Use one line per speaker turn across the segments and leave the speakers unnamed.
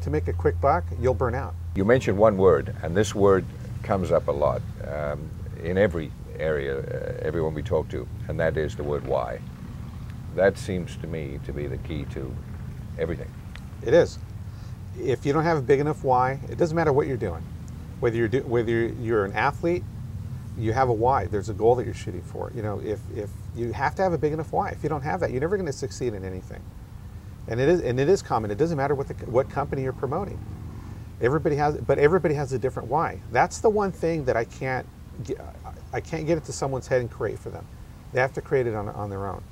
to make a quick buck, you'll burn out.
You mentioned one word, and this word comes up a lot in every area, everyone we talk to, and that is the word why. That seems to me to be the key to everything.
It is. If you don't have a big enough why, it doesn't matter what you're doing. Whether you're an athlete, you have a why. There's a goal that you're shooting for. You know, if you have to have a big enough why. If you don't have that, you're never going to succeed in anything. And it is common. It doesn't matter what company you're promoting. Everybody has a different why. That's the one thing that I can't get into someone's head and create for them. They have to create it on their own.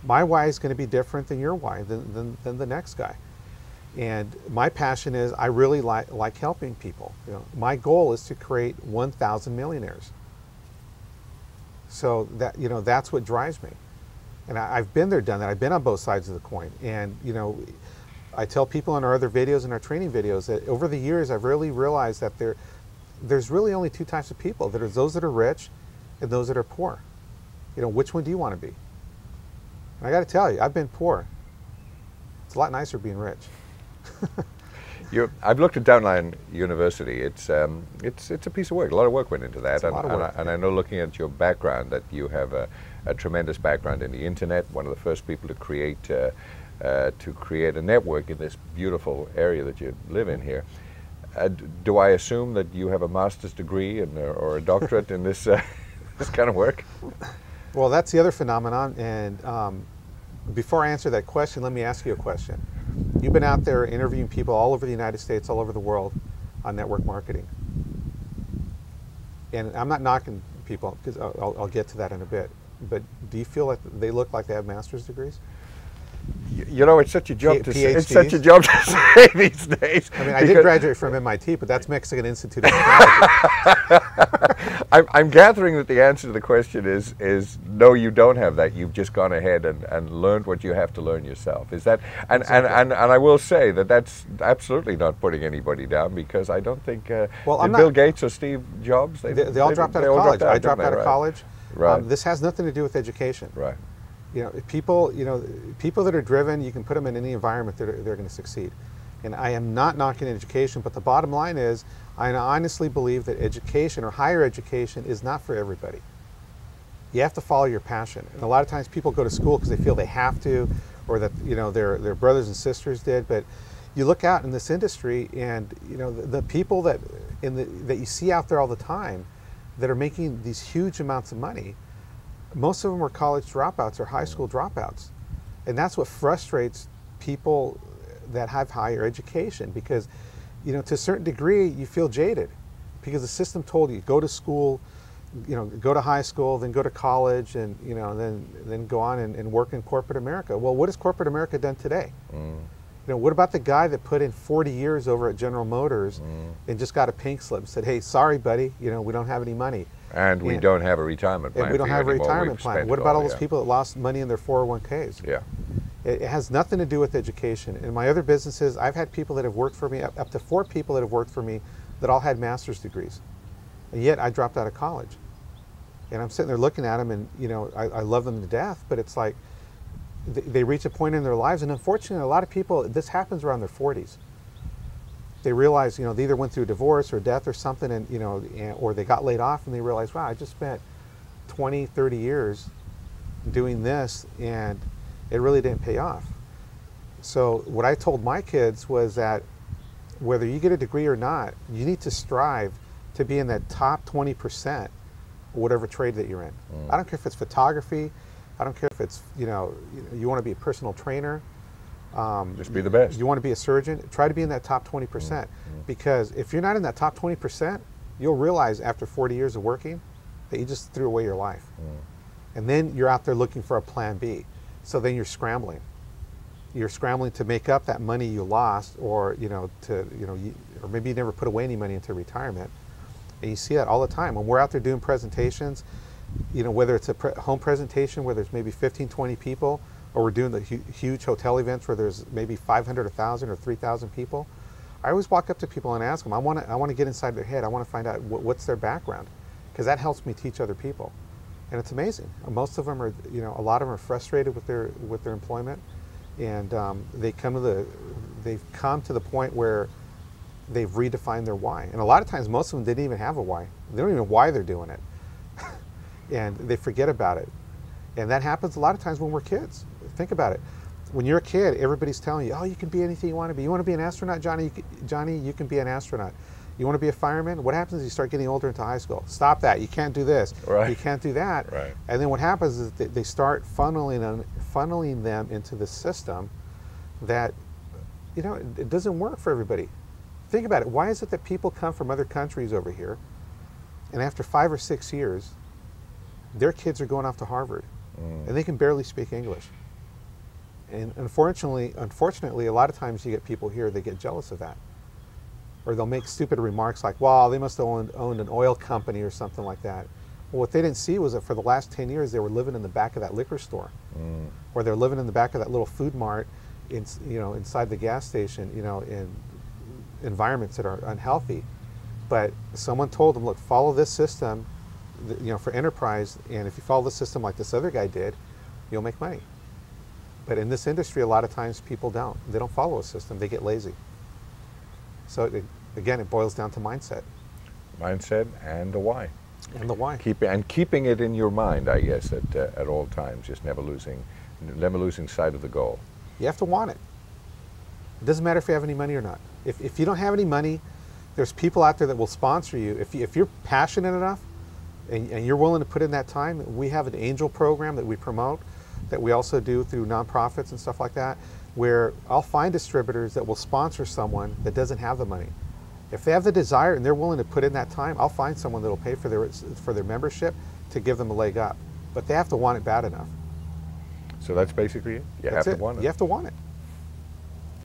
My why is going to be different than your why, than the next guy. And my passion is I really like helping people. You know, my goal is to create 1,000 millionaires. So that, you know, that's what drives me. And I've been there, done that. I've been on both sides of the coin. And, you know, I tell people in our other videos and our training videos that over the years I've really realized that there's really only two types of people. There's those that are rich and those that are poor. You know, which one do you want to be? And I got to tell you, I've been poor. It's a lot nicer being rich.
I've looked at Downline University. It's a piece of work. A lot of work went into that, and I know, looking at your background, that you have a tremendous background in the internet. One of the first people to create a network in this beautiful area that you live in here. Do I assume that you have a master's degree or a doctorate in this this kind of work?
Well, that's the other phenomenon. And before I answer that question, let me ask you a question. You've been out there interviewing people all over the United States, all over the world on network marketing. And I'm not knocking people, because I'll get to that in a bit. But do you feel like they look like they have master's degrees?
You know, it's such a job to say.
PhDs?
It's such a job to say these days.
I mean, I did graduate from MIT, but that's Mexican Institute of Technology.
I'm gathering that the answer to the question is no, you don't have that. You've just gone ahead and learned what you have to learn yourself. Is that? And I will say that that's absolutely not putting anybody down, because I don't think Bill Gates or Steve Jobs, they
all dropped out of college. I dropped out of college.
Right.
This has nothing to do with education.
Right.
You know, people that are driven, you can put them in any environment, they're going to succeed. And I am not knocking education, but the bottom line is, I honestly believe that education or higher education is not for everybody. You have to follow your passion. And a lot of times people go to school because they feel they have to, or that, you know, their brothers and sisters did. But you look out in this industry, and, you know, the people that you see out there all the time that are making these huge amounts of money, most of them are college dropouts or high school dropouts. And that's what frustrates people that have higher education, because, you know, to a certain degree you feel jaded because the system told you go to school, you know, go to high school, then go to college, and, you know, then go on and work in corporate America. Well, what has corporate America done today? You know, what about the guy that put in 40 years over at General Motors and just got a pink slip and said, hey, sorry buddy, you know, we don't have any money. And we
don't have a retirement plan.
And we don't have a retirement plan. What about all those people that lost money in their 401ks?
Yeah.
It has nothing to do with education. In my other businesses, I've had people that have worked for me, up to 4 people that have worked for me, that all had master's degrees. And yet I dropped out of college. And I'm sitting there looking at them, and, you know, I love them to death, but it's like they reach a point in their lives, and unfortunately a lot of people, this happens around their 40s. They realize, you know, they either went through a divorce or death or something, and, you know, or they got laid off, and they realize, wow, I just spent 20, 30 years doing this, and it really didn't pay off. So what I told my kids was that whether you get a degree or not, you need to strive to be in that top 20%, whatever trade that you're in. I don't care if it's photography, I don't care if it's, you know, you want to be a personal trainer.
Just be the best.
You want to be a surgeon, try to be in that top 20%. Because if you're not in that top 20%, you'll realize after 40 years of working that you just threw away your life. And then you're out there looking for a plan B. So then you're scrambling. You're scrambling to make up that money you lost, or, you know, or maybe you never put away any money into retirement. And you see that all the time. When we're out there doing presentations, you know, whether it's a home presentation where there's maybe 15, 20 people, or we're doing the huge hotel events where there's maybe 500, 1,000, or 3,000 people, I always walk up to people and ask them, I want to get inside their head. I want to find out what's their background, because that helps me teach other people. And it's amazing. Most of them are, you know, a lot of them are frustrated with their employment, and they come to they've come to the point where they've redefined their why. And a lot of times, most of them didn't even have a why. They don't even know why they're doing it. And they forget about it. And that happens a lot of times when we're kids. Think about it. When you're a kid, everybody's telling you, oh, you can be anything you want to be. You want to be an astronaut, Johnny? Johnny, you can be an astronaut. You want to be a fireman? What happens is you start getting older into high school. Stop that. You can't do this.
Right.
You can't do that.
Right.
And then what happens is that they start funneling them into the system that, you know, it doesn't work for everybody. Think about it. Why is it that people come from other countries over here, and after 5 or 6 years, their kids are going off to Harvard, and they can barely speak English? And unfortunately, a lot of times you get people here that get jealous of that. Or they'll make stupid remarks like, well, they must have owned an oil company or something like that. Well, what they didn't see was that for the last 10 years, they were living in the back of that liquor store. Or they're living in the back of that little food mart, inside the gas station, in environments that are unhealthy. But someone told them, look, follow this system, for enterprise, and if you follow the system like this other guy did, you'll make money. But in this industry, a lot of times people don't. They don't follow a system. They get lazy. So again, it boils down to mindset.
Mindset and the why.
And the why.
Keeping it in your mind, I guess, at all times. Just never losing sight of the goal.
You have to want it. It doesn't matter if you have any money or not. If you don't have any money, there's people out there that will sponsor you. If you're passionate enough and you're willing to put in that time, we have an angel program that we promote, that we also do through nonprofits and stuff like that, where I'll find distributors that will sponsor someone that doesn't have the money. If they have the desire and they're willing to put in that time, I'll find someone that'll pay for their membership to give them a leg up. But they have to want it bad enough.
So that's basically it. You have to want it.
You have to want it.